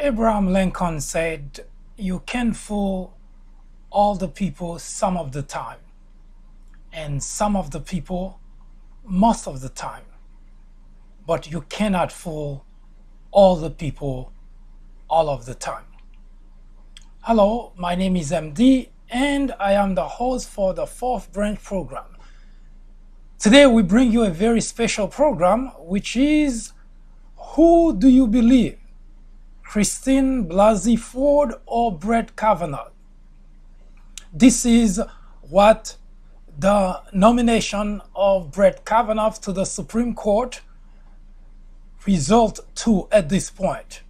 Abraham Lincoln said, "You can fool all the people some of the time, and some of the people most of the time, but you cannot fool all the people all of the time." Hello, my name is MD, and I am the host for the Fourth Branch program. Today we bring you a very special program, which is Who Do You Believe? Christine Blasey Ford or Brett Kavanaugh? This is what the nomination of Brett Kavanaugh to the Supreme Court result to at this point.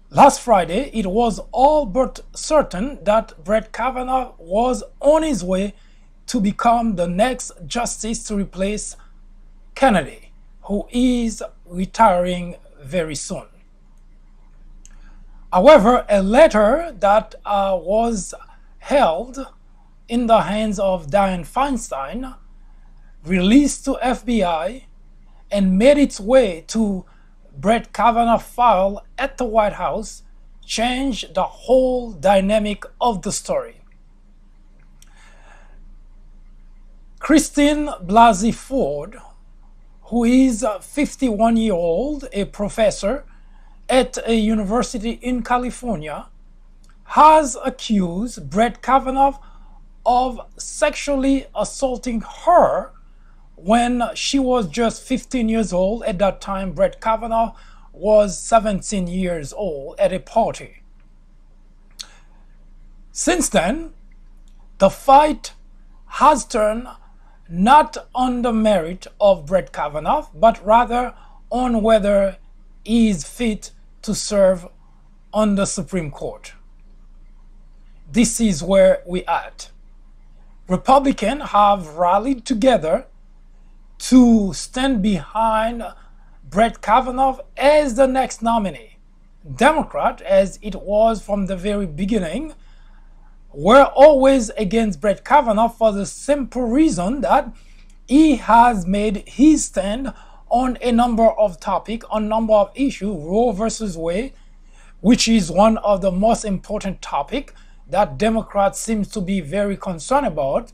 Last Friday, it was all but certain that Brett Kavanaugh was on his way to become the next justice to replace Kennedy, who is retiring very soon. However, a letter that was held in the hands of Dianne Feinstein, released to FBI, and made its way to Brett Kavanaugh's file at the White House, changed the whole dynamic of the story. Christine Blasey Ford, who is a 51-year-old, a professor at a university in California, has accused Brett Kavanaugh of sexually assaulting her when she was just 15 years old. At that time, Brett Kavanaugh was 17 years old at a party. Since then, the fight has turned not on the merit of Brett Kavanaugh, but rather on whether he is fit to serve on the Supreme Court. This is where we are at. Republicans have rallied together to stand behind Brett Kavanaugh as the next nominee. Democrat, as it was from the very beginning, were always against Brett Kavanaugh for the simple reason that he has made his stand on a number of topics, on a number of issues. Roe versus Wade, which is one of the most important topics that Democrats seem to be very concerned about.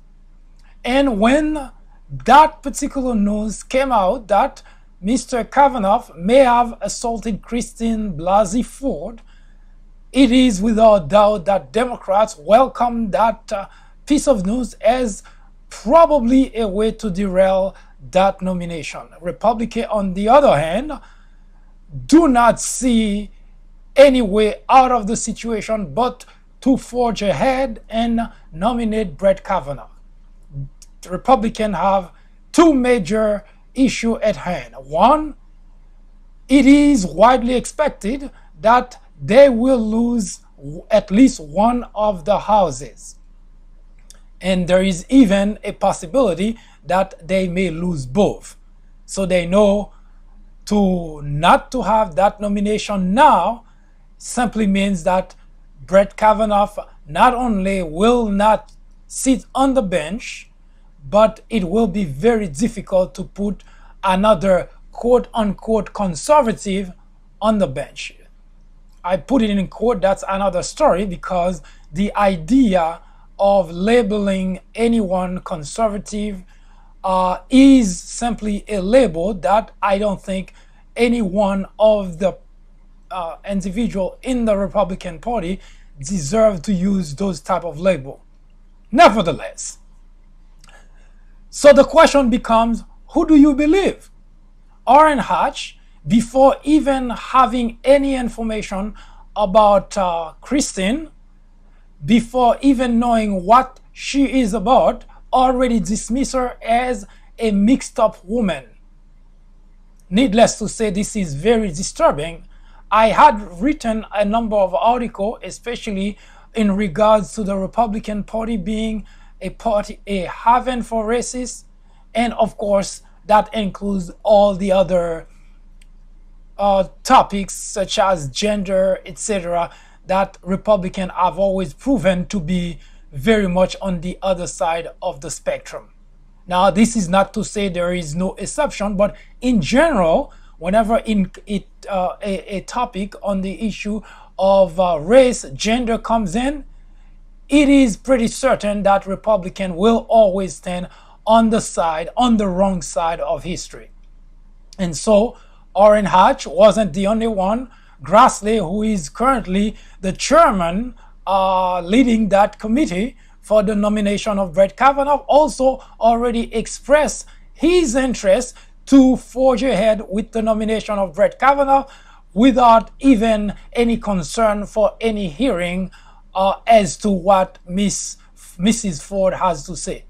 And when that particular news came out that Mr. Kavanaugh may have assaulted Christine Blasey Ford, it is without doubt that Democrats welcome that piece of news as probably a way to derail that nomination. Republicans, on the other hand, do not see any way out of the situation but to forge ahead and nominate Brett Kavanaugh. The Republicans have two major issues at hand. One, it is widely expected that they will lose at least one of the houses. And there is even a possibility that they may lose both. So they know not to have that nomination now simply means that Brett Kavanaugh not only will not sit on the bench, but it will be very difficult to put another quote-unquote conservative on the bench. I put it in quote, that's another story, because the idea of labeling anyone conservative is simply a label that I don't think any one of the individual in the Republican Party deserve to use those type of label. Nevertheless, so the question becomes, who do you believe? Orrin Hatch, before even having any information about Christine, before even knowing what she is about, already dismiss her as a mixed up woman. Needless to say, this is very disturbing. I had written a number of articles, especially in regards to the Republican Party being a party, a haven for racists, and of course that includes all the other topics such as gender, etc., that Republicans have always proven to be very much on the other side of the spectrum. Now, this is not to say there is no exception, but in general, whenever a topic on the issue of race, gender comes in, it is pretty certain that Republicans will always stand on the wrong side of history. And so, Orrin Hatch wasn't the only one. Grassley, who is currently the chairman leading that committee for the nomination of Brett Kavanaugh, also already expressed his interest to forge ahead with the nomination of Brett Kavanaugh without even any concern for any hearing as to what Mrs. Ford has to say.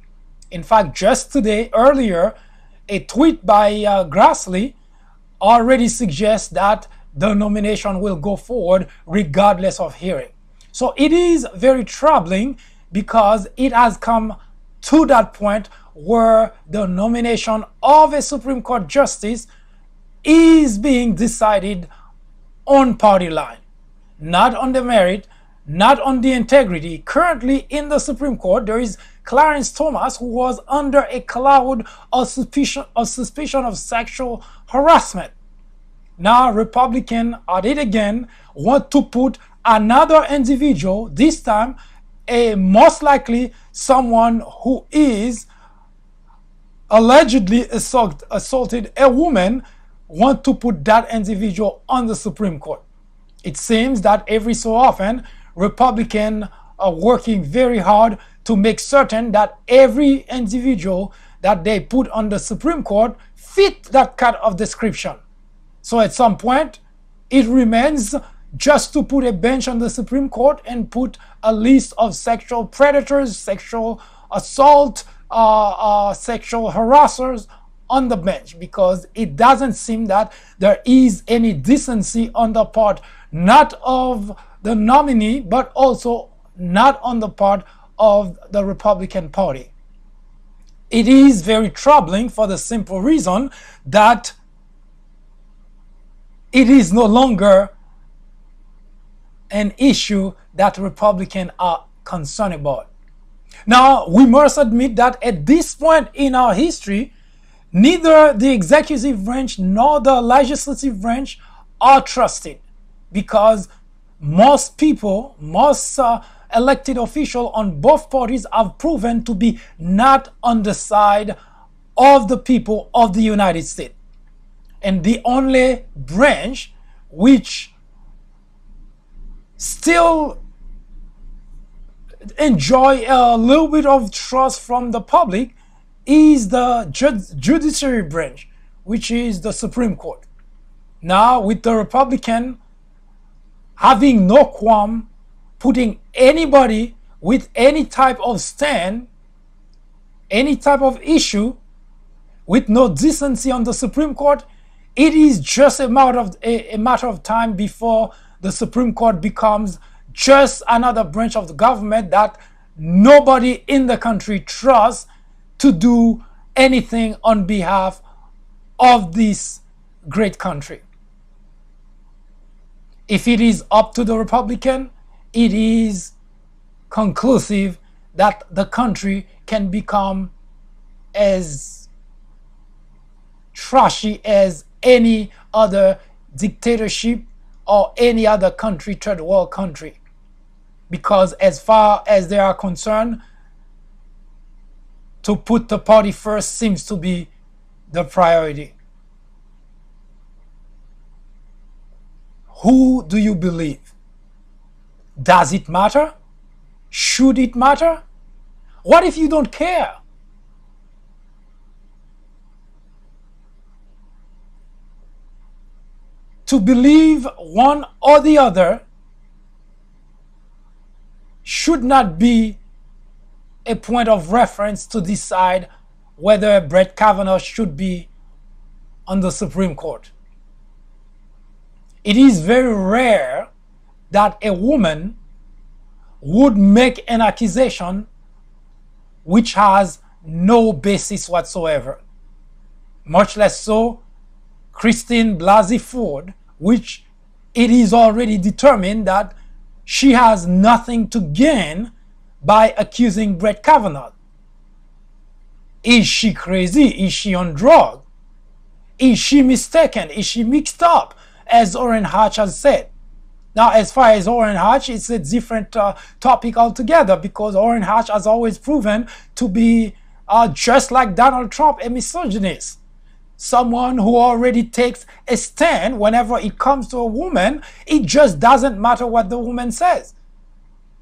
In fact, just today, earlier, a tweet by Grassley already suggests that the nomination will go forward regardless of hearing. So it is very troubling because it has come to that point where the nomination of a Supreme Court justice is being decided on party line, not on the merit, not on the integrity. Currently in the Supreme Court, there is Clarence Thomas, who was under a cloud of suspicion of sexual harassment. Now, Republicans at it again want to put another individual, this time a most likely someone who is allegedly assaulted a woman, want to put that individual on the Supreme Court. It seems that every so often, Republicans are working very hard to make certain that every individual that they put on the Supreme Court fit that kind of description. So at some point, it remains just to put a bench on the Supreme Court and put a list of sexual predators, sexual assault, sexual harassers on the bench, because it doesn't seem that there is any decency on the part not of the nominee, but also not on the part of the Republican Party. It is very troubling for the simple reason that it is no longer an issue that Republicans are concerned about. Now, we must admit that at this point in our history, neither the executive branch nor the legislative branch are trusted, because most people, most elected officials on both parties have proven to be not on the side of the people of the United States. And the only branch which still enjoy a little bit of trust from the public is the judiciary branch, which is the Supreme Court. Now, with the Republican having no qualm putting anybody with any type of stand, any type of issue, with no decency on the Supreme Court, it is just a matter of time before the Supreme Court becomes just another branch of the government that nobody in the country trusts to do anything on behalf of this great country. If it is up to the Republican, it is conclusive that the country can become as trashy as any other dictatorship or any other country, third world country. Because as far as they are concerned, to put the party first seems to be the priority. Who do you believe? Does it matter? Should it matter? What if you don't care? to believe one or the other should not be a point of reference to decide whether Brett Kavanaugh should be on the Supreme Court. It is very rare that a woman would make an accusation which has no basis whatsoever. Much less so Christine Blasey Ford, which it is already determined that she has nothing to gain by accusing Brett Kavanaugh. Is she crazy? Is she on drugs? Is she mistaken? Is she mixed up, as Orrin Hatch has said? Now, as far as Orrin Hatch, it's a different topic altogether, because Orrin Hatch has always proven to be, just like Donald Trump, a misogynist. Someone who already takes a stand whenever it comes to a woman. It just doesn't matter what the woman says.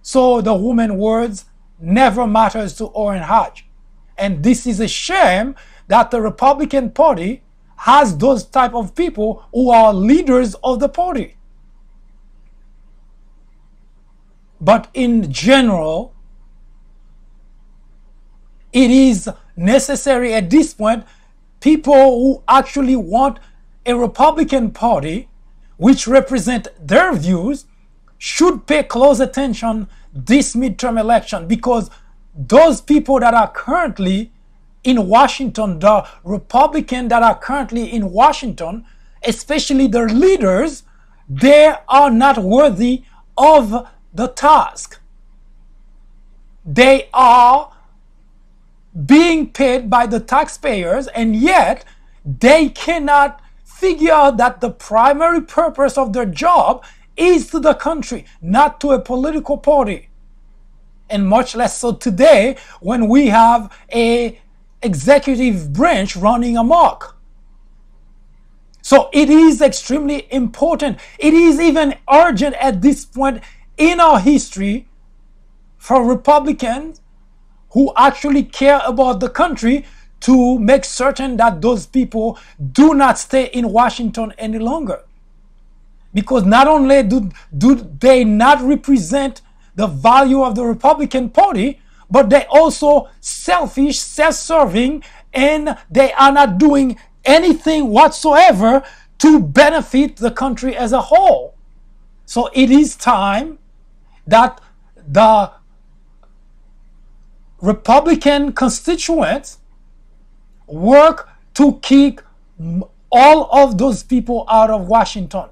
So the woman's words never matters to Orrin Hatch. And this is a shame that the Republican Party has those type of people who are leaders of the party. But in general, it is necessary at this point, people who actually want a Republican Party which represent their views should pay close attention this midterm election, because those people that are currently in Washington, the Republicans that are currently in Washington, especially their leaders, they are not worthy of the task. They are being paid by the taxpayers, and yet they cannot figure out that the primary purpose of their job is to the country, not to a political party. And much less so today, when we have a executive branch running amok. So it is extremely important. It is even urgent at this point in our history for Republicans who actually care about the country to make certain that those people do not stay in Washington any longer. Because not only do they not represent the value of the Republican Party, but they also selfish, self-serving, and they are not doing anything whatsoever to benefit the country as a whole. So it is time that the Republican constituents work to kick all of those people out of Washington.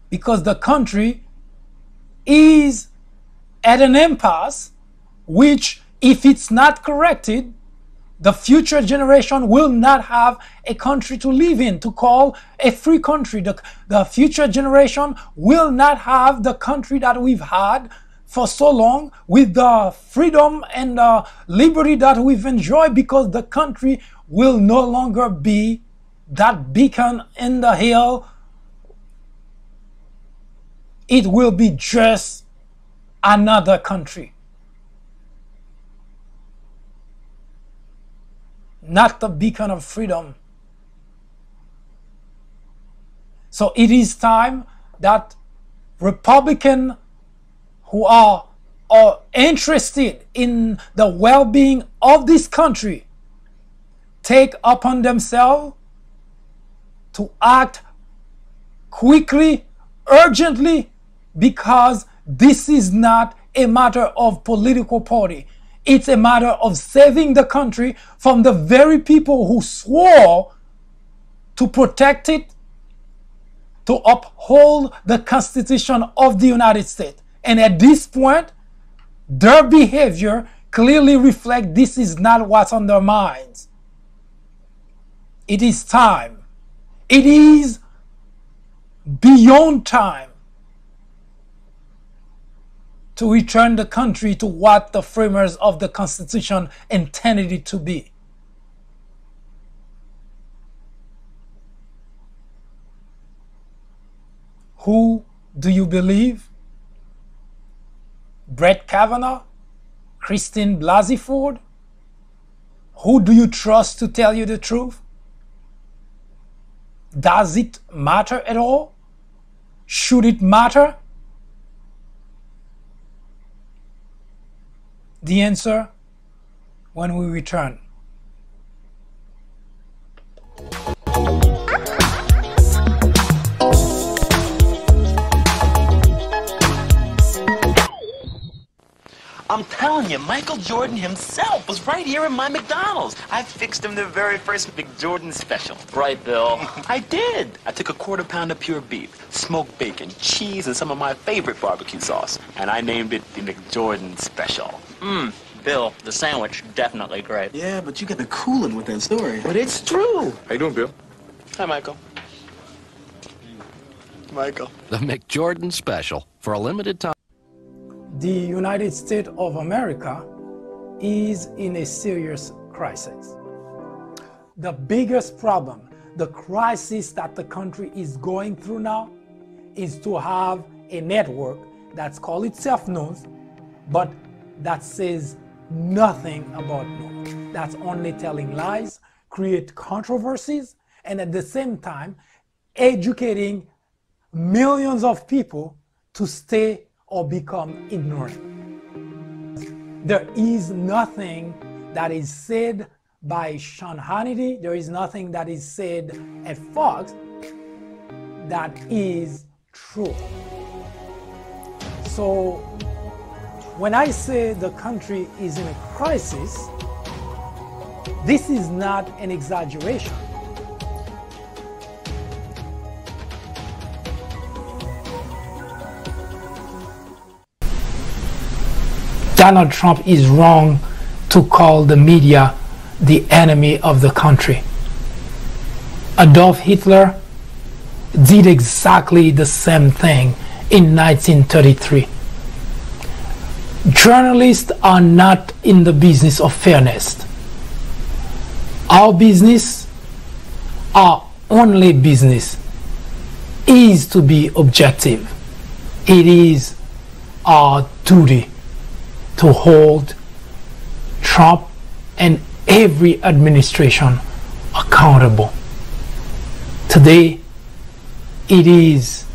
Because the country is at an impasse, which, if it's not corrected, the future generation will not have a country to live in, to call a free country. The future generation will not have the country that we've had for so long, with the freedom and the liberty that we've enjoyed, because the country will no longer be that beacon in the hill. It will be just another country, not the beacon of freedom. So it is time that Republicans who are interested in the well-being of this country take upon themselves to act quickly, urgently, because this is not a matter of political party. It's a matter of saving the country from the very people who swore to protect it, to uphold the Constitution of the United States. And at this point, their behavior clearly reflects this is not what's on their minds. It is time. It is beyond time to return the country to what the framers of the Constitution intended it to be. Who do you believe? Brett Kavanaugh? Christine Blasey Ford? Who do you trust to tell you the truth? Does it matter at all? Should it matter? The answer when we return. I'm telling you, Michael Jordan himself was right here in my McDonald's. I fixed him the very first McJordan special. Right, Bill. I did. I took a quarter pound of pure beef, smoked bacon, cheese, and some of my favorite barbecue sauce, and I named it the McJordan special. Bill, the sandwich, definitely great. Yeah, but you got the cooling with that story. But it's true. How you doing, Bill? Hi, Michael. Michael. The McJordan Special for a limited time. The United States of America is in a serious crisis. The biggest problem, the crisis that the country is going through now, is to have a network that's called itself news, but that says nothing about news. That's only telling lies, create controversies, and at the same time, educating millions of people to stay or become ignorant. There is nothing that is said by Sean Hannity, there is nothing that is said at Fox that is true. So when I say the country is in a crisis, this is not an exaggeration. Donald Trump is wrong to call the media the enemy of the country. Adolf Hitler did exactly the same thing in 1933. Journalists are not in the business of fairness. Our business, our only business, is to be objective. It is our duty to hold Trump and every administration accountable. Today, it is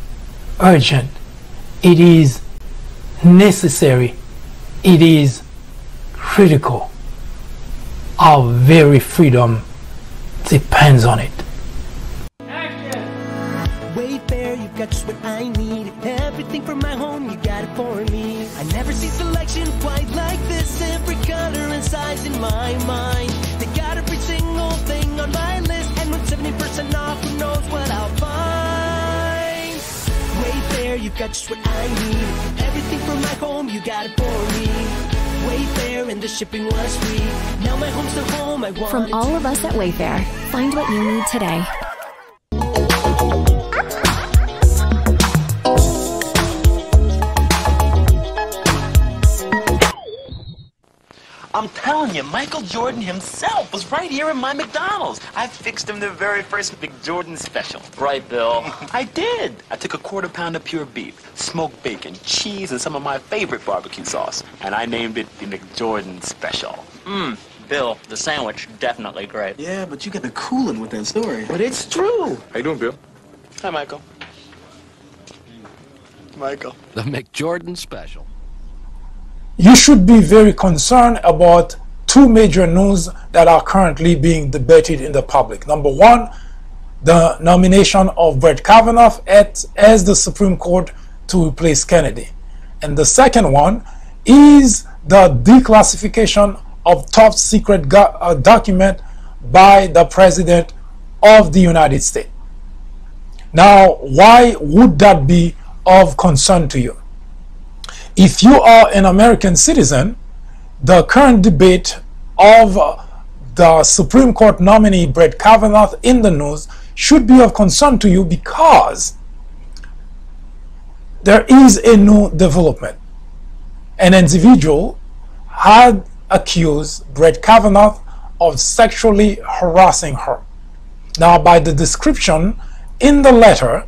urgent, it is necessary, it is critical. Our very freedom depends on it. Wayfair, you've got just what I need. Everything from my home, you got it for me. I never see selection quite like this. Every color and size in my mind. They got every single thing on my list. And with 70% off, who knows what I'll find. Wayfair, you've got just what I need. Everything from my home, you got it for me. Wayfair, and the shipping was free. Now my home's the home I want. From all of us at Wayfair, find what you need today. I'm telling you, Michael Jordan himself was right here in my McDonald's. I fixed him the very first McJordan special. Right, Bill. I did. I took a quarter pound of pure beef, smoked bacon, cheese, and some of my favorite barbecue sauce, and I named it the McJordan special. Bill, the sandwich, definitely great. Yeah, but you got the cooling with that story. But it's true. How you doing, Bill? Hi, Michael. Michael. The McJordan Special. You should be very concerned about two major news that are currently being debated in the public. Number one, the nomination of Brett Kavanaugh as the Supreme Court to replace Kennedy. And the second one is the declassification of top secret document by the President of the United States. Now, why would that be of concern to you? If you are an American citizen, the current debate of the Supreme Court nominee Brett Kavanaugh in the news should be of concern to you because there is a new development. An individual had accused Brett Kavanaugh of sexually harassing her. Now, by the description in the letter,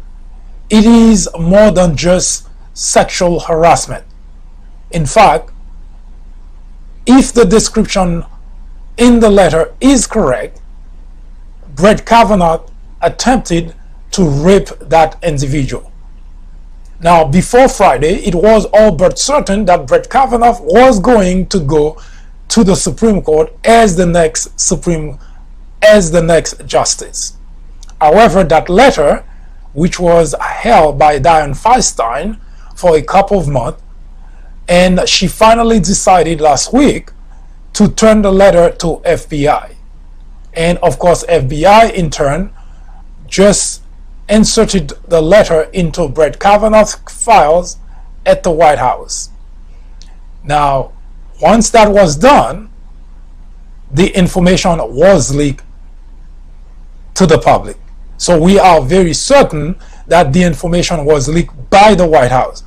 it is more than just sexual harassment. In fact, if the description in the letter is correct, Brett Kavanaugh attempted to rape that individual. Now, before Friday, it was all but certain that Brett Kavanaugh was going to go to the Supreme Court as the next justice. However, that letter, which was held by Dianne Feinstein for a couple of months, and she finally decided last week to turn the letter to FBI. And of course, FBI in turn just inserted the letter into Brett Kavanaugh's files at the White House. Now, once that was done, the information was leaked to the public. So we are very certain that the information was leaked by the White House.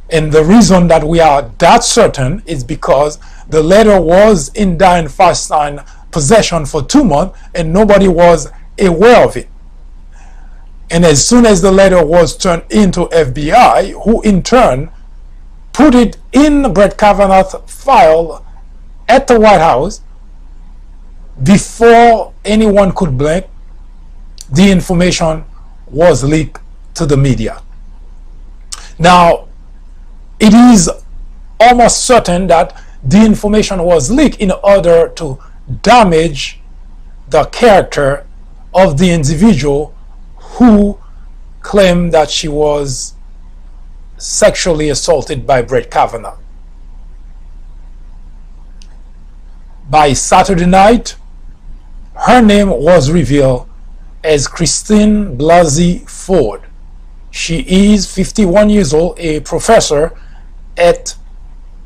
And the reason that we are that certain is because the letter was in Dianne Feinstein's possession for 2 months and nobody was aware of it. And as soon as the letter was turned into FBI, who in turn put it in Brett Kavanaugh's file at the White House, before anyone could blink, the information was leaked to the media. Now, it is almost certain that the information was leaked in order to damage the character of the individual who claimed that she was sexually assaulted by Brett Kavanaugh. By Saturday night, her name was revealed as Christine Blasey Ford. She is 51 years old, a professor at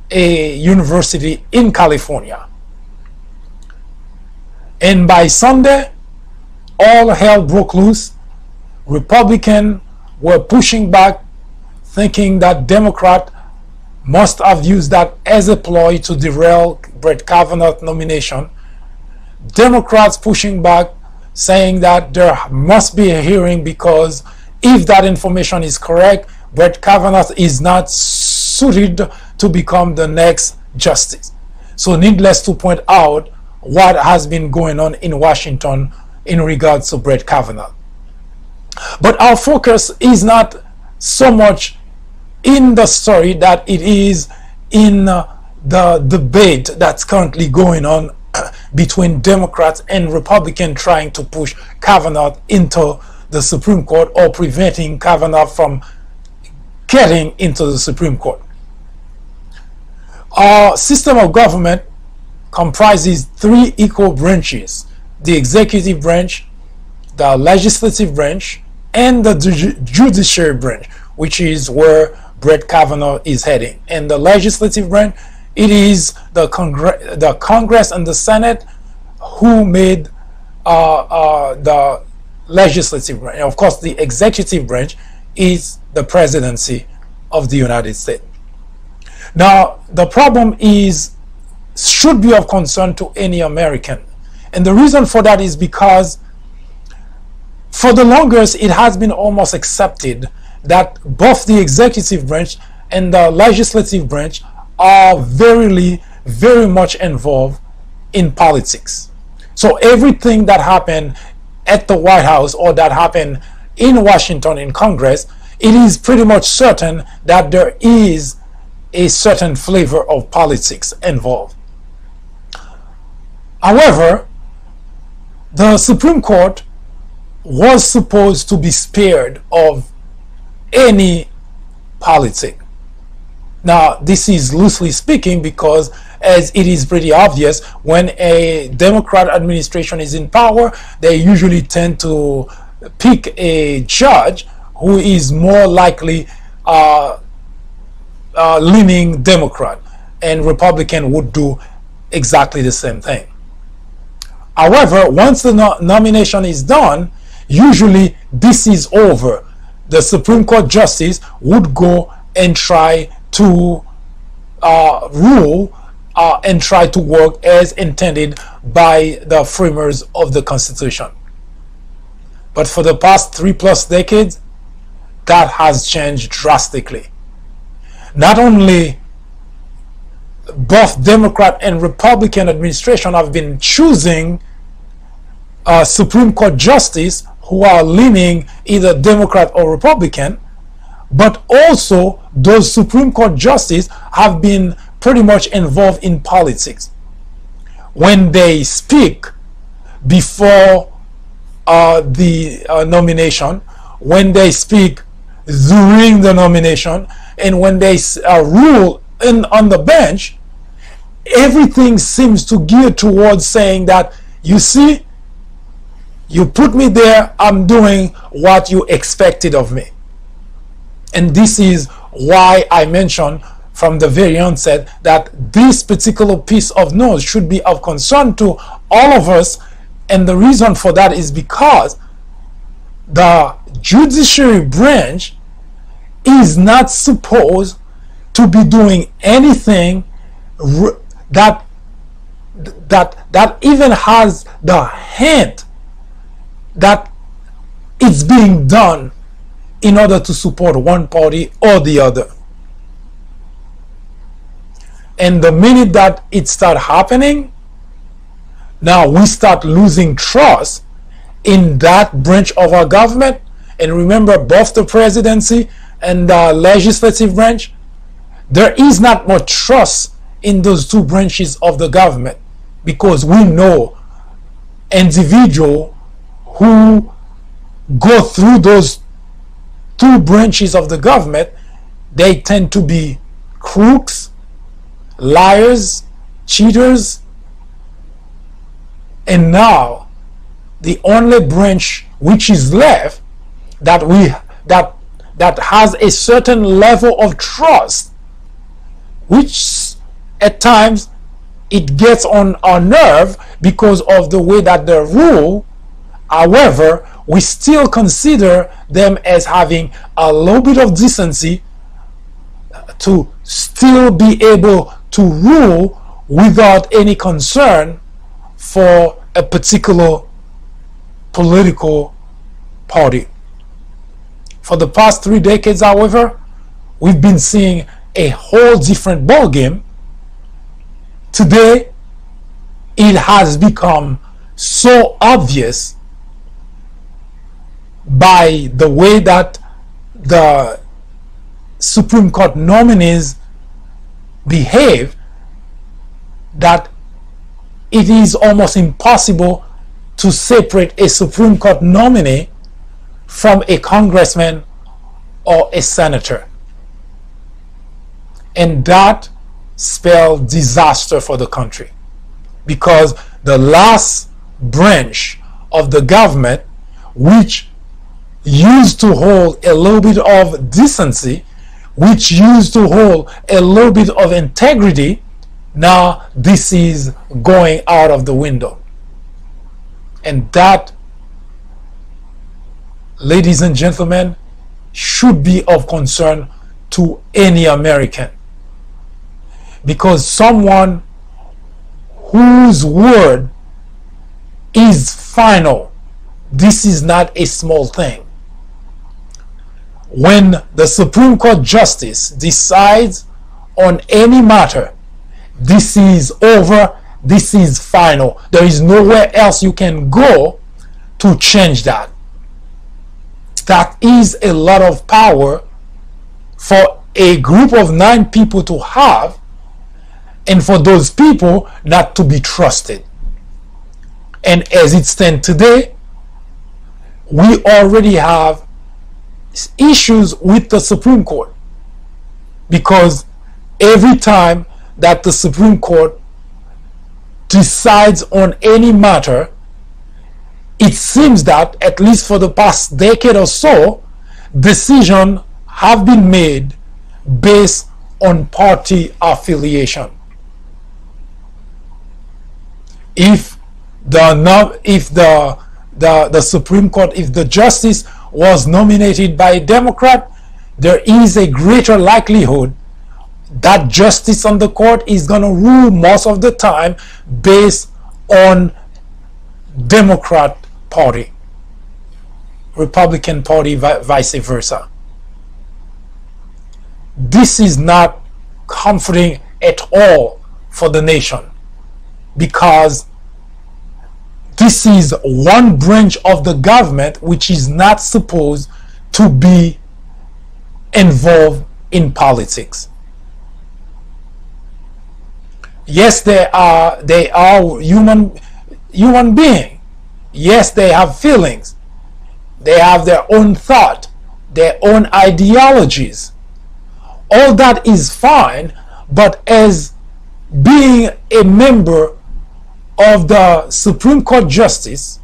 a university in California. And by Sunday, all hell broke loose. Republicans were pushing back, thinking that Democrats must have used that as a ploy to derail Brett Kavanaugh's nomination. Democrats pushing back, saying that there must be a hearing because if that information is correct, Brett Kavanaugh is not suited to become the next justice. So needless to point out what has been going on in Washington in regards to Brett Kavanaugh. But our focus is not so much in the story that it is in the debate that's currently going on between Democrats and Republicans trying to push Kavanaugh into the Supreme Court or preventing Kavanaugh from getting into the Supreme Court. Our system of government comprises 3 equal branches: the executive branch, the legislative branch, and the judiciary branch, which is where Brett Kavanaugh is heading. And the legislative branch, it is the Congress and the Senate who made the legislative branch. And of course, the executive branch is the presidency of the United States. Now, the problem should be of concern to any American. And the reason for that is because for the longest, it has been almost accepted that both the executive branch and the legislative branch are very much involved in politics. So everything that happened at the White House or that happened in Washington in Congress, it is pretty much certain that there is a certain flavor of politics involved. However, the Supreme Court was supposed to be spared of any politics. Now, this is loosely speaking because, as it is pretty obvious, when a Democrat administration is in power, they usually tend to pick a judge who is more likely leaning Democrat, and Republican would do exactly the same thing. However, once the nomination is done, usually this is over. The Supreme Court justice would go and try to rule and try to work as intended by the framers of the Constitution. But for the past 3+ decades, that has changed drastically. Not only both Democrat and Republican administration have been choosing Supreme Court justice who are leaning either Democrat or Republican, but also those Supreme Court justices have been pretty much involved in politics. When they speak before the nomination, when they speak during the nomination, and when they rule on the bench, everything seems to gear towards saying that, you see, you put me there, I'm doing what you expected of me. And this is why I mentioned from the very onset that this particular piece of news should be of concern to all of us. And the reason for that is because the judiciary branch is not supposed to be doing anything that even has the hint that it's being done in order to support one party or the other. And the minute that it starts happening, now we start losing trust in that branch of our government. And remember, both the presidency and the legislative branch, there is not much trust in those two branches of the government, because we know individuals who go through those two branches of the government, they tend to be crooks, liars, cheaters. And now the only branch which is left that has a certain level of trust, which at times it gets on our nerve because of the way that they rule. However, we still consider them as having a little bit of decency to still be able to rule without any concern for a particular political party. For the past 3 decades, however, we've been seeing a whole different ballgame. Today, it has become so obvious by the way that the Supreme Court nominees behave that it is almost impossible to separate a Supreme Court nominee from a congressman or a senator. And that spelled disaster for the country, because the last branch of the government, which used to hold a little bit of decency, which used to hold a little bit of integrity, now this is going out of the window. And that, ladies and gentlemen, should be of concern to any American, because someone whose word is final, this is not a small thing. When the Supreme Court justice decides on any matter, this is over, this is final. There is nowhere else you can go to change that. That is a lot of power for a group of 9 people to have, and for those people not to be trusted. And as it stands today, we already have issues with the Supreme Court, because every time that the Supreme Court decides on any matter, it seems that, at least for the past decade or so, decisions have been made based on party affiliation. If the Supreme Court, if the justice was nominated by a Democrat, there is a greater likelihood that justice on the court is going to rule most of the time based on Democrat Party, Republican Party, vice versa. This is not comforting at all for the nation, because this is one branch of the government which is not supposed to be involved in politics. Yes, they are human beings. Yes, they have feelings. They have their own thought, their own ideologies. All that is fine, but as being a member of the Supreme Court Justice,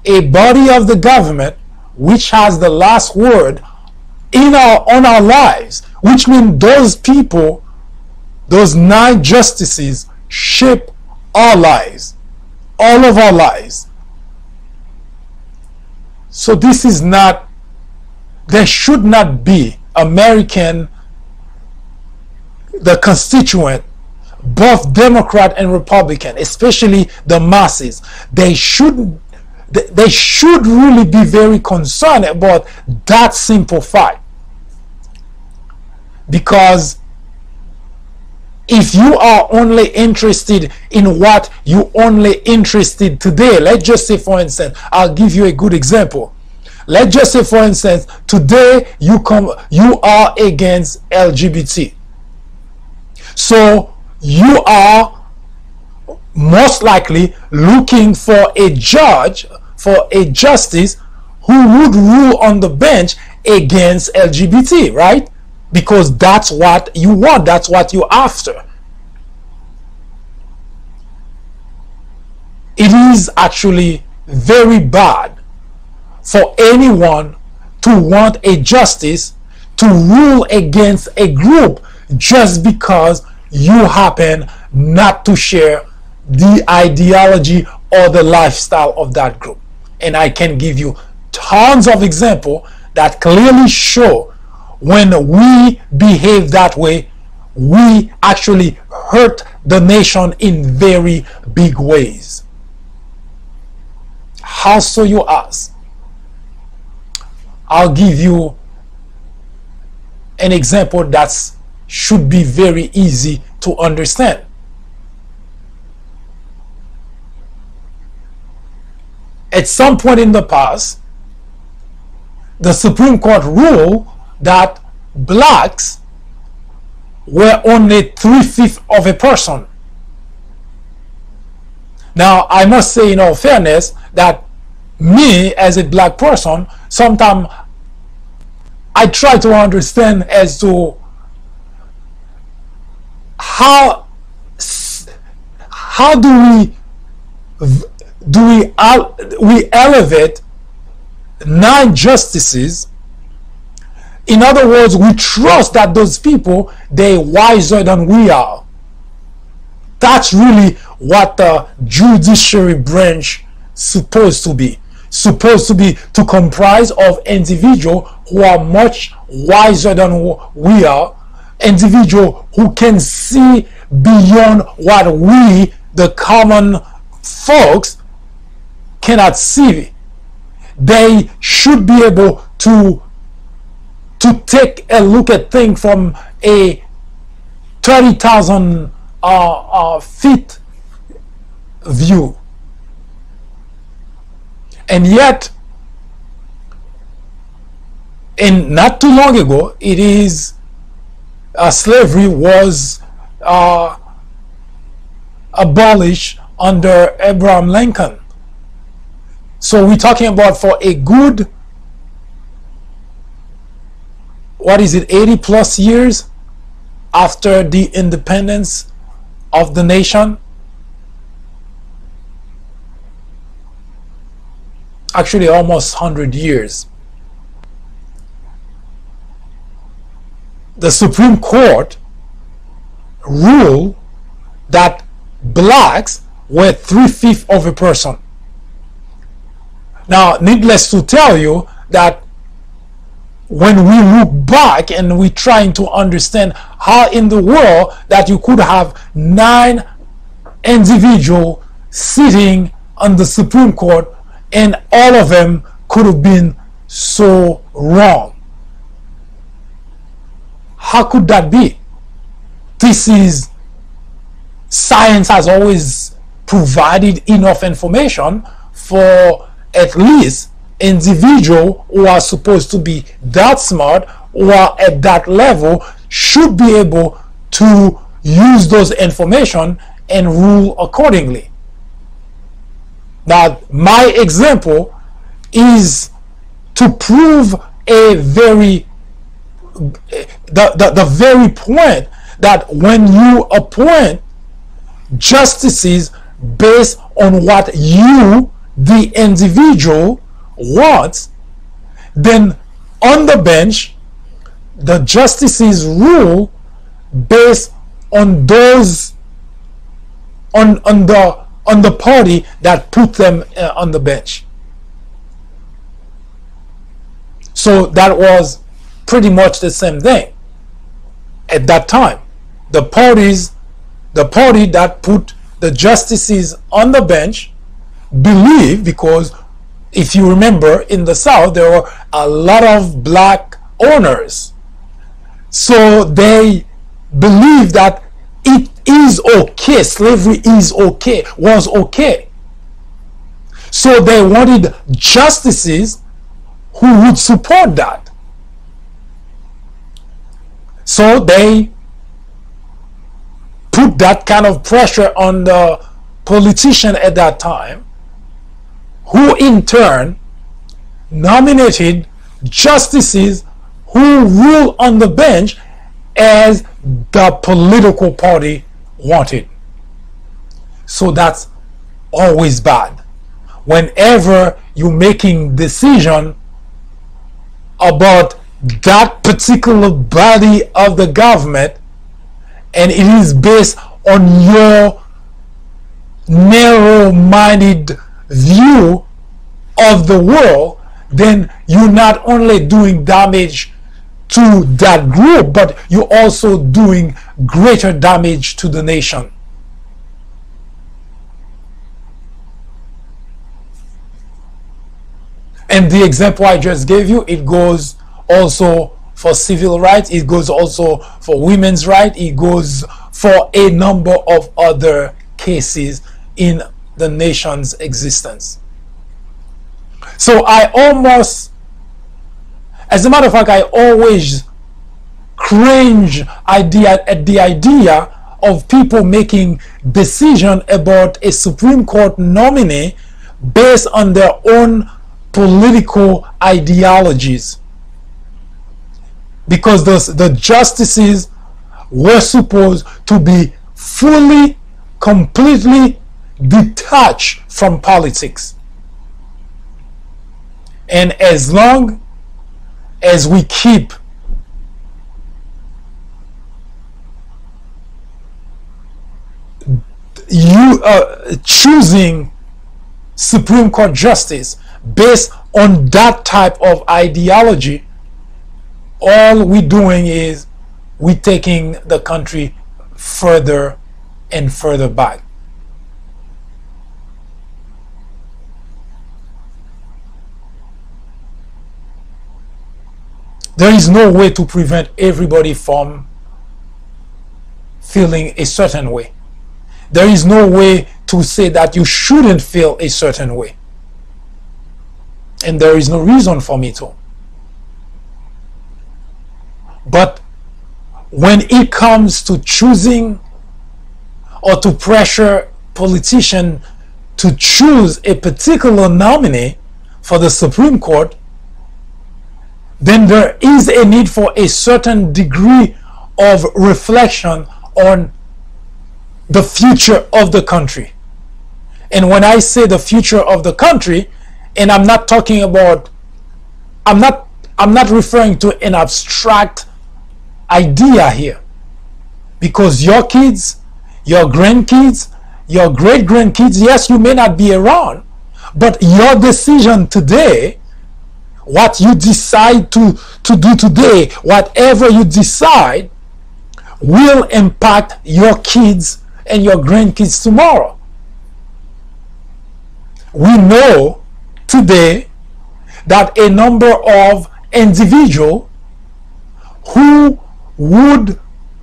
a body of the government which has the last word on our lives, which means those people, those 9 justices, shape our lives, all of our lives. So this is not, there should not be American, the constituent, both Democrat and Republican, especially the masses, they should really be very concerned about that simple fact. Because if you are only interested in what you only interested today, let's just say, for instance, I'll give you a good example. Let's just say, for instance, today you are against LGBT. So you are most likely looking for a judge, for a justice who would rule on the bench against LGBT, right? Because that's what you want, that's what you're after. It is actually very bad for anyone to want a justice to rule against a group just because you happen not to share the ideology or the lifestyle of that group. And I can give you tons of examples that clearly show when we behave that way, we actually hurt the nation in very big ways. How so, you ask? I'll give you an example that should be very easy to understand. At some point in the past, the Supreme Court ruled that blacks were only 3/5 of a person. Now, I must say in all fairness that me as a black person, sometimes I try to understand as to how do we elevate 9 justices. In other words, we trust that those people, they're wiser than we are. That's really what the judiciary branch supposed to be. Supposed to be to comprise of individuals who are much wiser than we are. Individuals who can see beyond what we, the common folks, cannot see. They should be able to take a look at things from a 30,000 feet view. And yet, and not too long ago, it is slavery was abolished under Abraham Lincoln. So we're talking about for a good, what is it, 80 plus years after the independence of the nation. Actually almost 100 years. The Supreme Court ruled that blacks were 3/5 of a person. Now, needless to tell you that when we look back and we're trying to understand how in the world that you could have 9 individuals sitting on the Supreme Court and all of them could have been so wrong. How could that be? This is, science has always provided enough information for at least individuals who are supposed to be that smart or at that level should be able to use those information and rule accordingly. Now, my example is to prove a very the very point that when you appoint justices based on what you, the individual, wants, then on the bench the justices rule based on those on the party that put them on the bench. So that was pretty much the same thing at that time. The party that put the justices on the bench believed, because if you remember, in the South there were a lot of black owners, so they believed that it is okay, slavery is okay, was okay. So they wanted justices who would support that. So they put that kind of pressure on the politician at that time, who in turn nominated justices who rule on the bench as the political party wanted. So that's always bad. Whenever you're making decision about that particular body of the government and it is based on your narrow-minded view of the world, then you're not only doing damage to that group, but you're also doing greater damage to the nation. And the example I just gave you, it goes also for civil rights, it goes also for women's rights, it goes for a number of other cases in the nation's existence. So I almost, as a matter of fact, I always cringe at the idea of people making decisions about a Supreme Court nominee based on their own political ideologies, because the justices were supposed to be fully, completely detached from politics. And as long as we keep choosing Supreme Court justice based on that type of ideology, all we're doing is we're taking the country further and further back. There is no way to prevent everybody from feeling a certain way. There is no way to say that you shouldn't feel a certain way. And there is no reason for me to. But when it comes to choosing or to pressure politicians to choose a particular nominee for the Supreme Court, then there is a need for a certain degree of reflection on the future of the country. And when I say the future of the country, and I'm not talking about, I'm not referring to an abstract idea here, because your kids, your grandkids, your great-grandkids, yes, you may not be around, but your decision today, what you decide to do today, whatever you decide, will impact your kids and your grandkids tomorrow. We know today that a number of individuals who would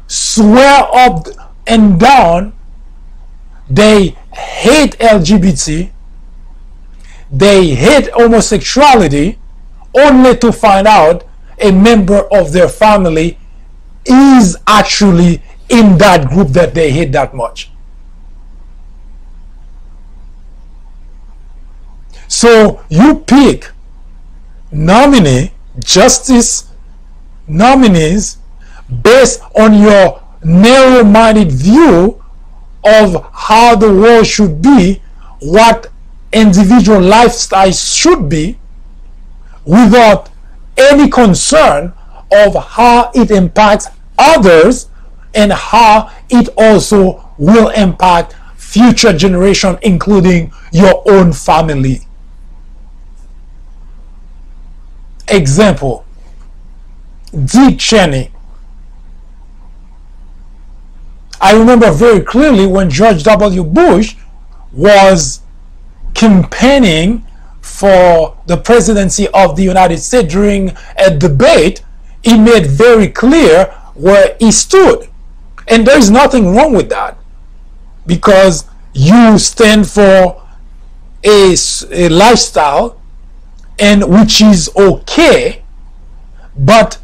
swear up and down they hate LGBT, they hate homosexuality, only to find out a member of their family is actually in that group that they hate that much. So you pick justice nominees based on your narrow-minded view of how the world should be, what individual lifestyle should be, without any concern of how it impacts others and how it also will impact future generation, including your own family. Example, Dick Cheney. I remember very clearly when George W. Bush was campaigning for the presidency of the United States during a debate, he made very clear where he stood. And there is nothing wrong with that, because you stand for a lifestyle, and which is okay, but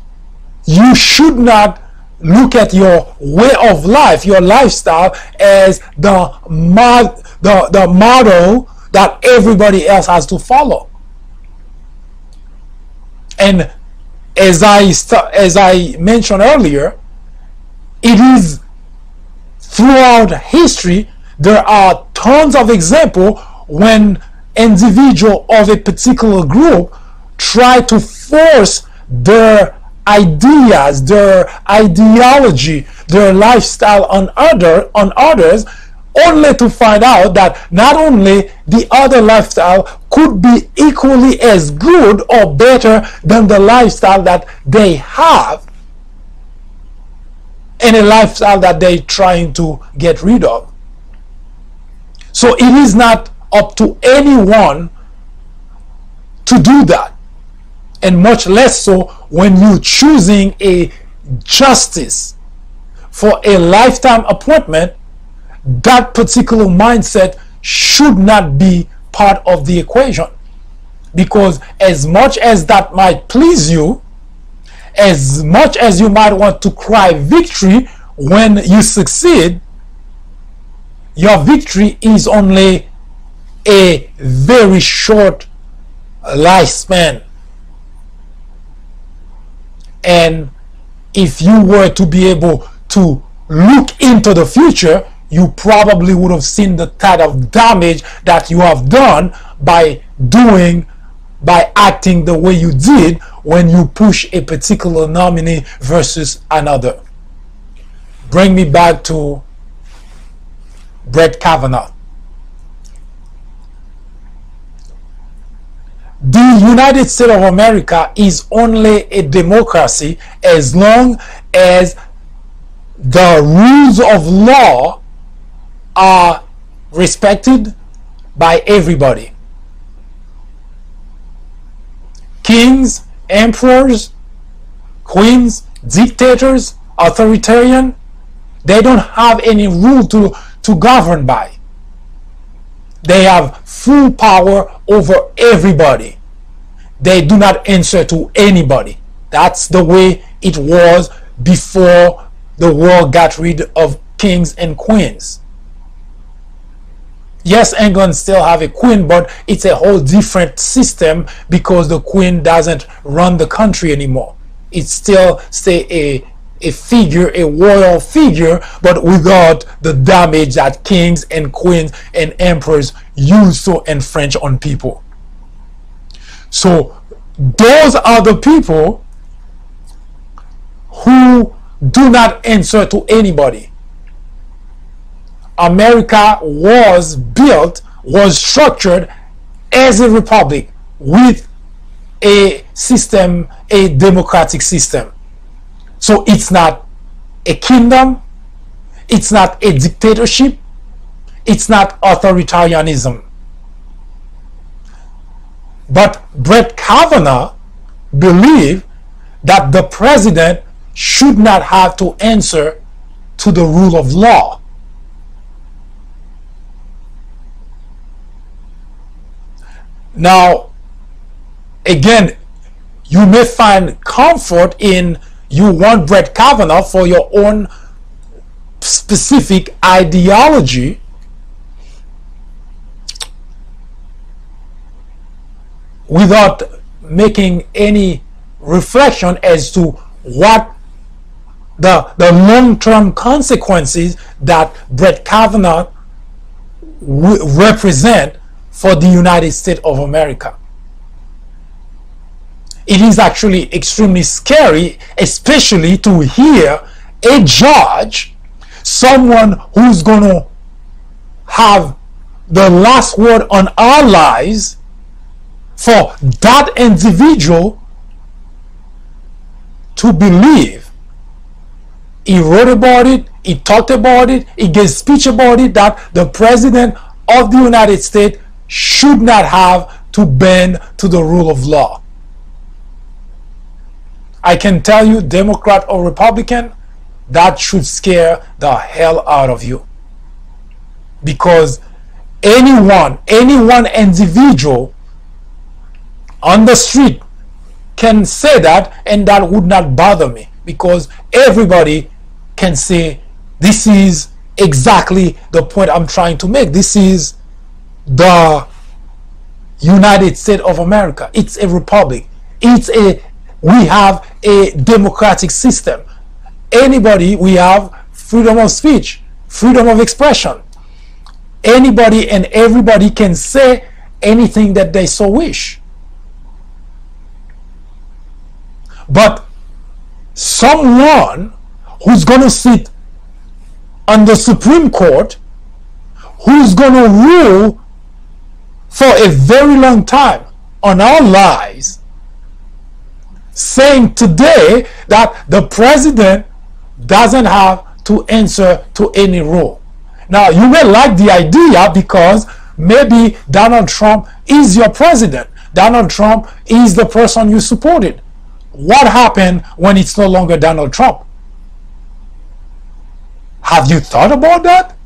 you should not look at your way of life, your lifestyle, as the model that everybody else has to follow. And as I mentioned earlier, it is throughout history there are tons of examples when individuals of a particular group try to force their ideas, their ideology, their lifestyle on others, only to find out that not only the other lifestyle could be equally as good or better than the lifestyle that they have, and a lifestyle that they're trying to get rid of. So it is not up to anyone to do that, and much less so when you're choosing a justice for a lifetime appointment. That particular mindset should not be part of the equation, because as much as that might please you, as much as you might want to cry victory when you succeed, your victory is only a very short lifespan. And if you were to be able to look into the future, you probably would have seen the type of damage that you have done by acting the way you did when you push a particular nominee versus another. Bring me back to Brett Kavanaugh. The United States of America is only a democracy as long as the rules of law are respected by everybody. Kings, emperors, queens, dictators, authoritarian, they don't have any rule to govern by. They have full power over everybody. They do not answer to anybody. That's the way it was before the world got rid of kings and queens. Yes, England still have a queen, but it's a whole different system because the queen doesn't run the country anymore. It's still a figure, a royal figure, but without the damage that kings and queens and emperors used to infringe on people. So those are the people who do not answer to anybody. America was structured as a republic with a system, a democratic system. So it's not a kingdom, it's not a dictatorship, it's not authoritarianism. But Brett Kavanaugh believed that the president should not have to answer to the rule of law. Now, again, you may find comfort in you want Brett Kavanaugh for your own specific ideology, without making any reflection as to what the long-term consequences that Brett Kavanaugh represent for the United States of America. It is actually extremely scary, especially to hear a judge, someone who's going to have the last word on our lives, for that individual to believe. He wrote about it, he talked about it, he gave speech about it, that the President of the United States should not have to bend to the rule of law. I can tell you, Democrat or Republican, that should scare the hell out of you. Because any one individual on the street can say that, and that would not bother me, because everybody can say, this is exactly the point I'm trying to make. This is the United States of America. It's a republic. We have a democratic system. Anybody, we have freedom of speech, freedom of expression. Anybody and everybody can say anything that they so wish. But someone who's going to sit on the Supreme Court, who's going to rule for a very long time on our lives, saying today that the president doesn't have to answer to any rule. Now, you may like the idea because maybe Donald Trump is your president. Donald Trump is the person you supported. What happened when it's no longer Donald Trump? Have you thought about that?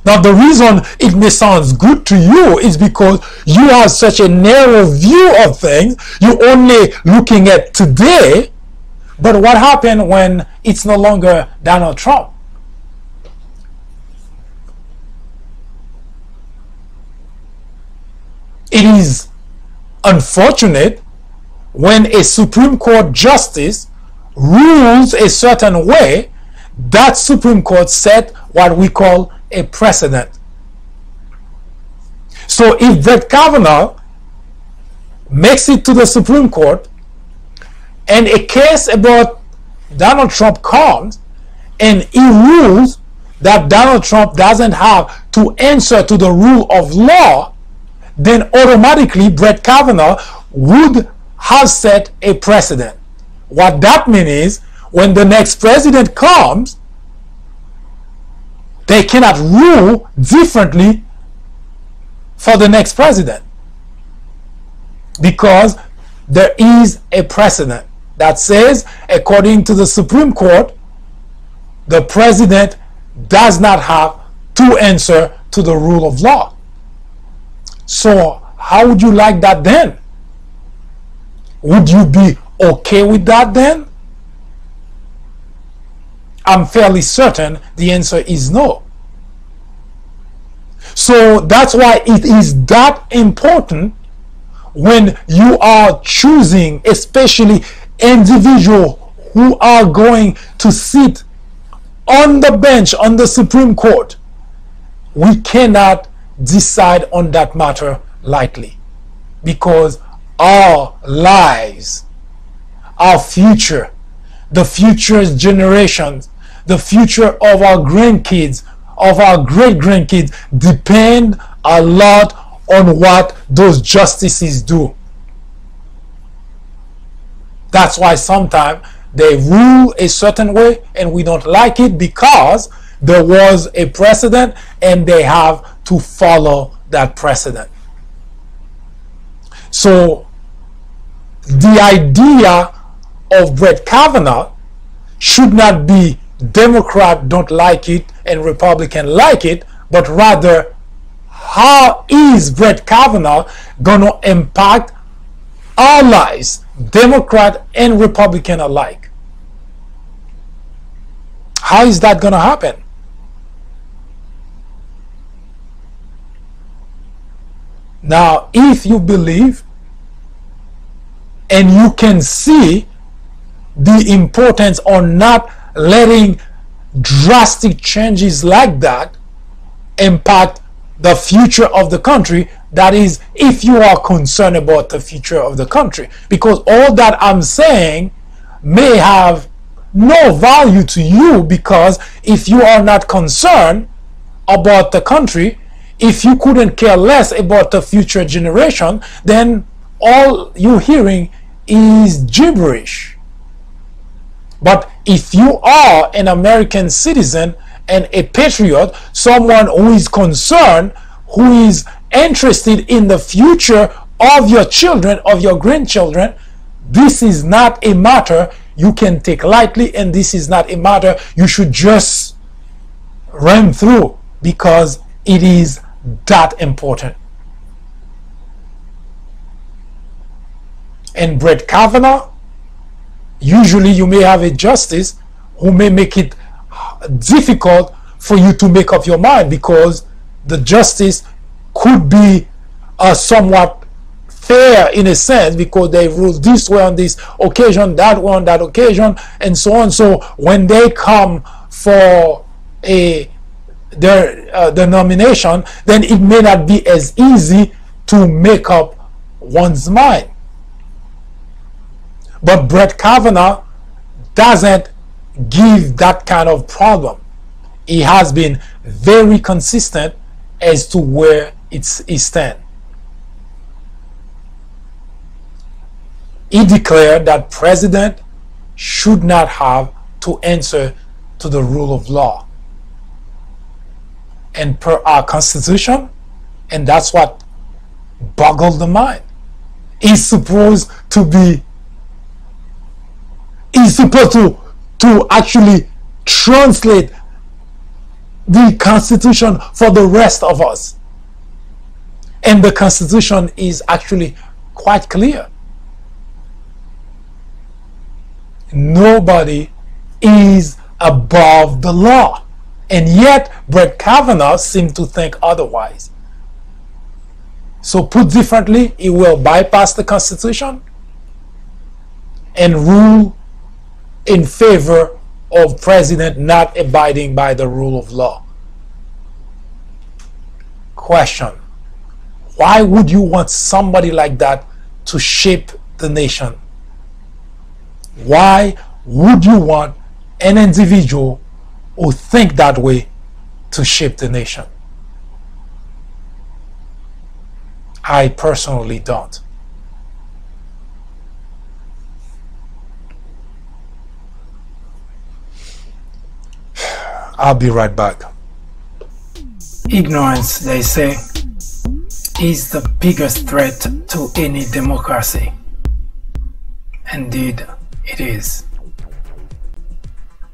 Now, the reason it may sound good to you is because you have such a narrow view of things. You're only looking at today. But what happened when it's no longer Donald Trump? It is unfortunate when a Supreme Court justice rules a certain way, that Supreme Court set what we call a precedent. So if Brett Kavanaugh makes it to the Supreme Court and a case about Donald Trump comes and he rules that Donald Trump doesn't have to answer to the rule of law, then automatically Brett Kavanaugh would have set a precedent. What that means is when the next president comes, they cannot rule differently for the next president, because there is a precedent that says, according to the Supreme Court, the president does not have to answer to the rule of law. So how would you like that then? Would you be okay with that then? I'm fairly certain the answer is no. So that's why it is that important when you are choosing, especially individuals who are going to sit on the bench on the Supreme Court. We cannot decide on that matter lightly, because our lives, our future, the future's generations, the future of our grandkids, of our great-grandkids depend a lot on what those justices do. That's why sometimes they rule a certain way and we don't like it, because there was a precedent and they have to follow that precedent. So the idea of Brett Kavanaugh should not be Democrat don't like it and Republican like it, but rather how is Brett Kavanaugh going to impact our lives, Democrat and Republican alike? How is that going to happen? Now, if you believe and you can see the importance on not letting drastic changes like that impact the future of the country, that is, if you are concerned about the future of the country, because all that I'm saying may have no value to you, because if you are not concerned about the country, if you couldn't care less about the future generation, then all you're hearing is gibberish. But if you are an American citizen and a patriot, someone who is concerned, who is interested in the future of your children, of your grandchildren, this is not a matter you can take lightly, and this is not a matter you should just run through, because it is that important. And Brett Kavanaugh, usually you may have a justice who may make it difficult for you to make up your mind, because the justice could be somewhat fair in a sense, because they ruled this way on this occasion, that way on that occasion, and so on. So when they come for their nomination, then it may not be as easy to make up one's mind. But Brett Kavanaugh doesn't give that kind of problem. He has been very consistent as to where he stands. He declared that president should not have to answer to the rule of law. And per our Constitution, and that's what boggled the mind, he's supposed to actually translate the Constitution for the rest of us. And the Constitution is actually quite clear. Nobody is above the law. And yet, Brett Kavanaugh seems to think otherwise. So put differently, he will bypass the Constitution and rule in favor of president not abiding by the rule of law. Question: why would you want somebody like that to shape the nation? Why would you want an individual who think that way to shape the nation? I personally don't. I'll be right back. Ignorance, they say, is the biggest threat to any democracy. Indeed, it is.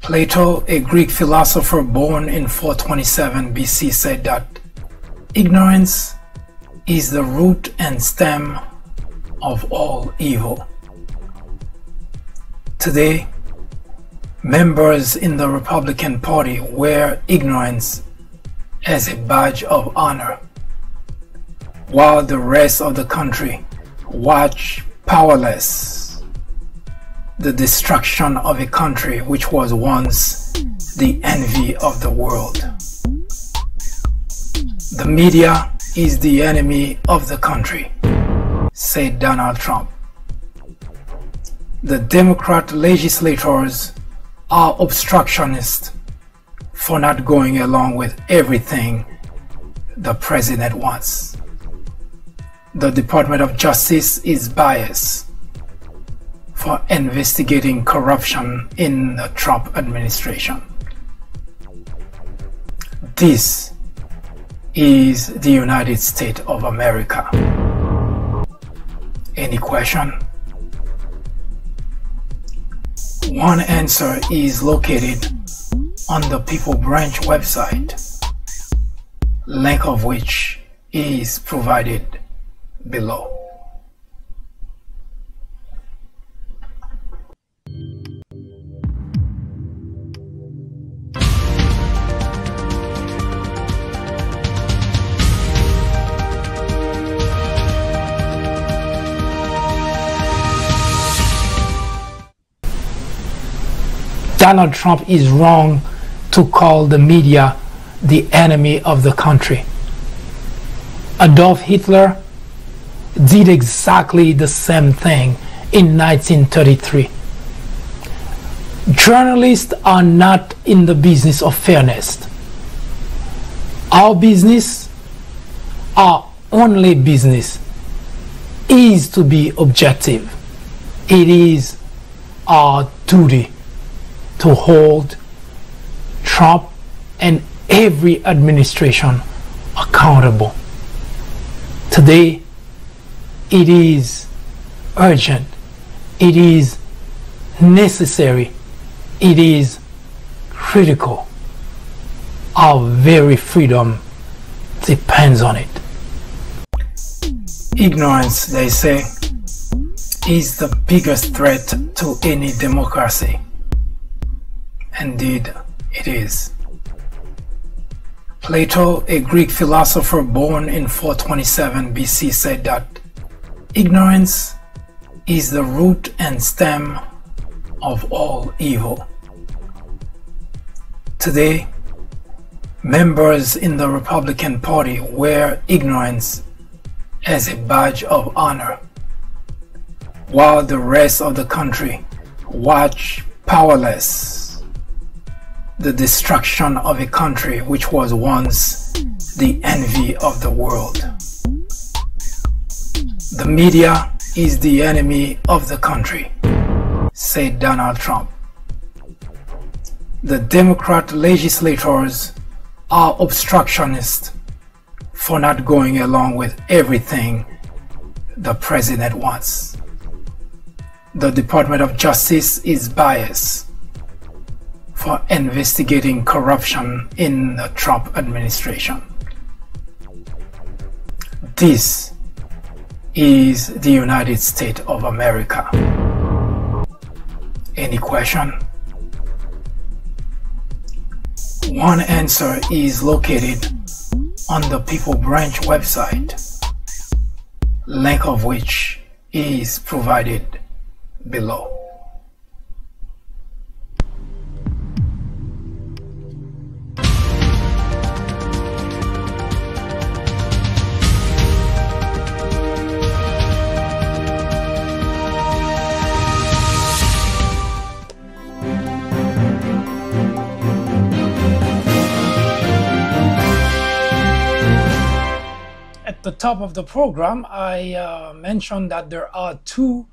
Plato, a Greek philosopher born in 427 BC, said that ignorance is the root and stem of all evil. Today, members in the Republican Party wear ignorance as a badge of honor, while the rest of the country watch powerless the destruction of a country which was once the envy of the world. The media is the enemy of the country, said Donald Trump. The Democrat legislators are obstructionists for not going along with everything the president wants. The Department of Justice is biased for investigating corruption in the Trump administration. This is the United States of America. Any question? One answer is located on the People Branch website, link of which is provided below. Donald Trump is wrong to call the media the enemy of the country. Adolf Hitler did exactly the same thing in 1933. Journalists are not in the business of fairness. Our business, our only business, is to be objective. It is our duty to hold Trump and every administration accountable. Today, it is urgent, it is necessary, it is critical. Our very freedom depends on it. Ignorance, they say, is the biggest threat to any democracy. Indeed, it is. Plato, a Greek philosopher born in 427 BC, said that ignorance is the root and stem of all evil. Today, members in the Republican Party wear ignorance as a badge of honor, while the rest of the country watch powerless the destruction of a country which was once the envy of the world. The media is the enemy of the country, said Donald Trump. The Democrat legislators are obstructionists for not going along with everything the president wants. The Department of Justice is biased for investigating corruption in the Trump administration. This is the United States of America. Any question? One answer is located on the People Branch website, link of which is provided below. At the top of the program, I mentioned that there are two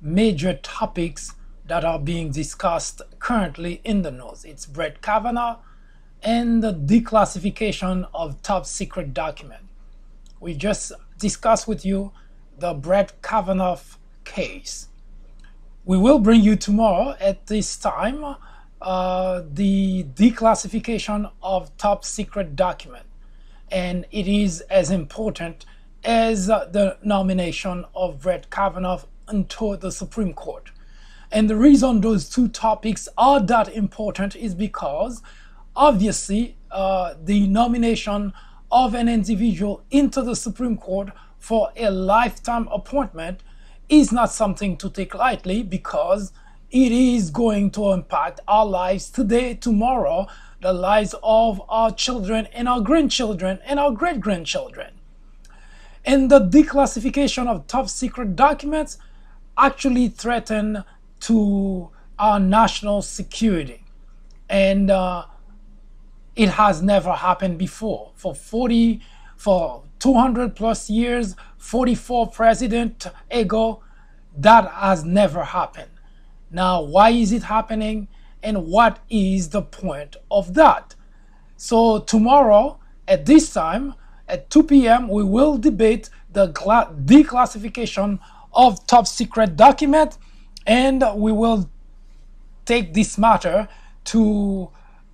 major topics that are being discussed currently in the news. It's Brett Kavanaugh and the declassification of top secret document. We just discussed with you the Brett Kavanaugh case. We will bring you tomorrow at this time the declassification of top secret document. And it is as important as the nomination of Brett Kavanaugh into the Supreme Court. And the reason those two topics are that important is because obviously the nomination of an individual into the Supreme Court for a lifetime appointment is not something to take lightly, because it is going to impact our lives today, tomorrow, the lives of our children and our grandchildren and our great-grandchildren. And the declassification of top secret documents actually threaten to our national security. And it has never happened before. For 200 plus years, 44 presidents ago, that has never happened. Now, why is it happening? And what is the point of that? So tomorrow at this time, at 2 p.m., we will debate the declassification of top secret document, and we will take this matter to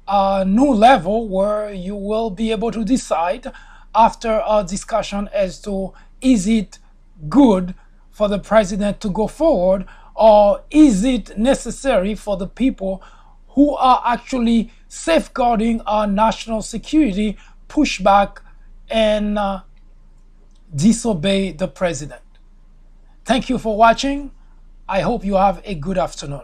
a new level where you will be able to decide after a discussion as to is it good for the president to go forward, or is it necessary for the people who are actually safeguarding our national security push back and disobey the president. Thank you for watching. I hope you have a good afternoon.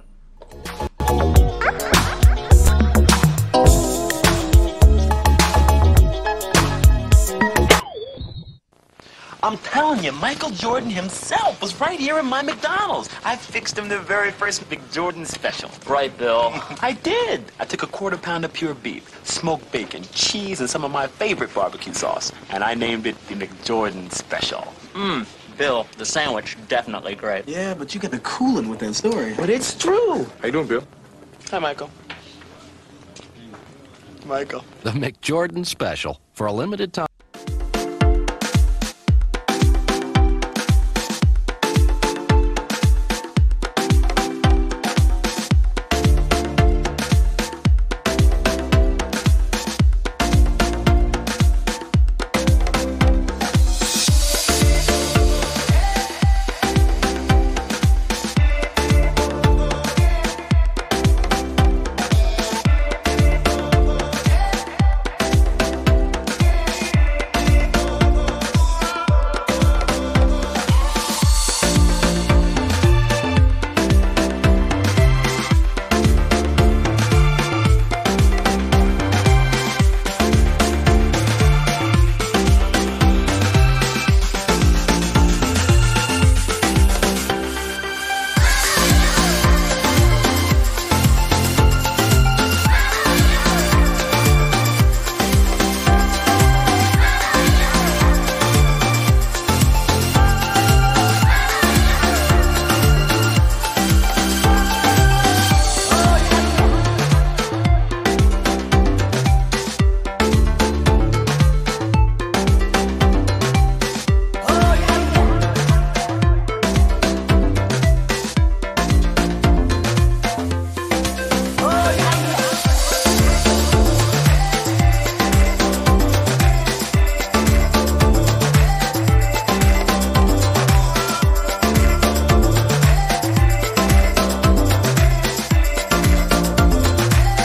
I'm telling you, Michael Jordan himself was right here in my McDonald's. I fixed him the very first McJordan special. Right, Bill. I did. I took a quarter-pound of pure beef, smoked bacon, cheese, and some of my favorite barbecue sauce, and I named it the McJordan Special. Bill, the sandwich, definitely great. Yeah, but you got the cooling with that story. But it's true. How you doing, Bill? Hi, Michael. Michael. The McJordan Special for a limited time.